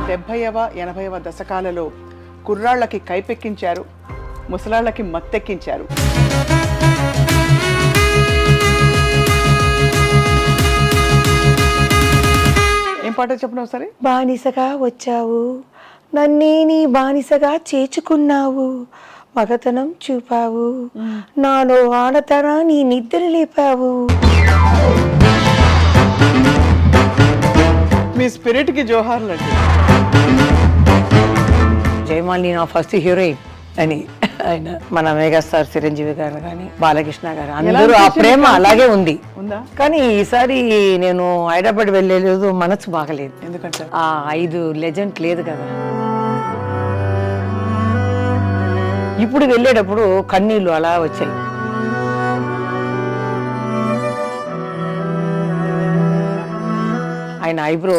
70వ 80వ దశకాలలో కుర్రాళ్ళకి కైపెక్కించారు, ముసలాళ్ళకి మత్తెక్కించారు. ఏం పాట చెప్పిన ఒకసారి? బానిసగా వచ్చావు, నన్నే నీ బానిసగా చేర్చుకున్నావు, మగతనం చూపావు, నాలో ఆడతనాన్ని నిద్ర లేపావు. మీ స్పిరిట్ కి జోహార్లు అండి. జయమాలిని నా ఫస్ట్ హీరోయిన్ అని ఆయన మన మెగాస్టార్ చిరంజీవి గారు కానీ బాలకృష్ణ గారు అందరూ ఆ ప్రేమ అలాగే ఉంది. కానీ ఈసారి నేను హైదరాబాద్ వెళ్ళలేదు, మనసు బాగలేదు. ఎందుకంటే ఆ 5 లెజెండ్ లేదు కదా. ఇప్పుడు వెళ్ళేటప్పుడు కన్నీళ్ళు అలా వచ్చాయి. ఆయన ఐబ్రో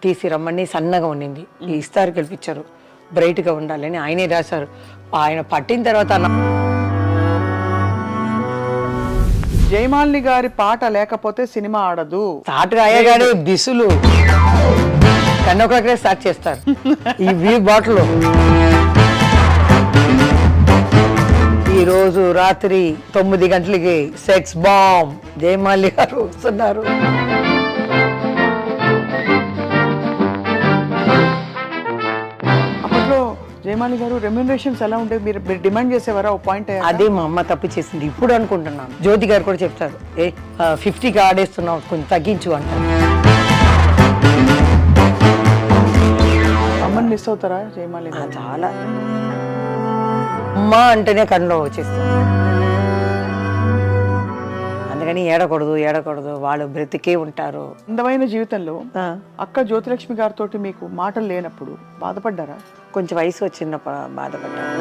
తీసి రమ్మని సన్నగా ఉండింది, ఇస్తారు గెలిపించారు, బ్రైట్గా ఉండాలని ఆయనే రాశారు. ఆయన పట్టిన తర్వాత జయమాలిని గారి పాట లేకపోతే సినిమా ఆడదు. స్టార్ట్ అయ్యగానే బిసులు కన్నొకరే స్టార్ట్ చేస్తారు. ఈ వీ బాటిల్ ఈ రోజు రాత్రి 9 గంటలకి సెక్స్ బాంబ్ జయమాలి గారు వస్తున్నారు. జయమాలి గారు రెమ్యూనరేషన్స్ ఎలా ఉంటాయి? మీరు డిమాండ్ చేసేవారా? ఓ పాయింట్ అదే మా అమ్మ తప్పు చేసింది ఇప్పుడు అనుకుంటున్నాను. జ్యోతి గారు కూడా చెప్తారు, 50కి ఆడేస్తున్నావు, కొంచెం తగ్గించు అంటారు. అమ్మని మిస్ అవుతారా జయమాలి గారు? చాలా. అమ్మ అంటేనే కన్నులో వచ్చేస్తారు. అందుకని ఏడకూడదు, వాళ్ళు బ్రతికే ఉంటారు. అందమైన జీవితంలో అక్క జ్యోతిలక్ష్మి గారితో మీకు మాటలు లేనప్పుడు బాధపడ్డారా? కొంచెం వయసు వచ్చినప్పుడు బాధపడ్డారు.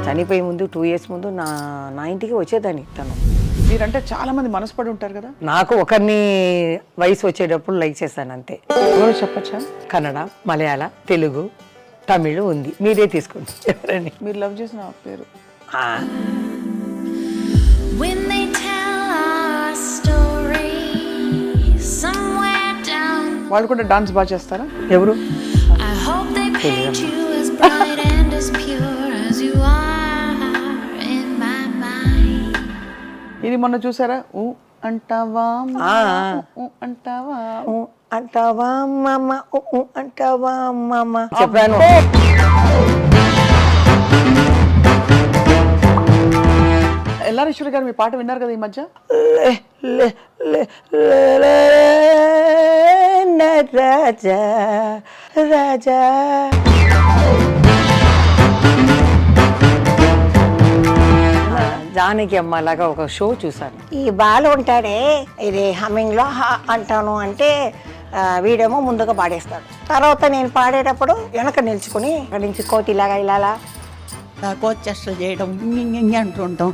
చనిపోయే ముందు 2 years ముందు నా ఇంటికి వచ్చేదాన్ని తను. మీరంటే చాలా మంది మనసుపడి ఉంటారు కదా. నాకు ఒకరిని వయసు వచ్చేటప్పుడు లైక్ చేశాను అంతే. ఎవరో చెప్పచ్చా? కన్నడ, మలయాళ, తెలుగు, తమిళ్ ఉంది. మీరే తీసుకోండి ఎవరని మీరు లవ్ చేసిన పేరు. When they tell our story somewhere down, వాళ్ళు కూడా డాన్స్ బాగా చేస్తారా? ఎవరు? I hope they paint you as bright and as pure as you are in my mind. ఇది మొన్న చూసారా? ఊ అంటావా అంటావా అంటావా మామ, అంటావా మామ చెప్పాను. ఎల్లారేశ్వరి గారు మీ పాట విన్నారు కదా ఈ మధ్య? రాజా రాజా జానకి అమ్మ లాగా ఒక షో చూసాను. ఈ బాలు ఉంటాడే, ఇది హమ్మింగ్ లో అంటాను అంటే వీడేమో ముందుగా పాడేస్తాడు. తర్వాత నేను పాడేటప్పుడు వెనక నిల్చుకుని అక్కడి నుంచి కోతిలాగా ఇలా కోచేష్టలు చేయడం అంటుంటాం.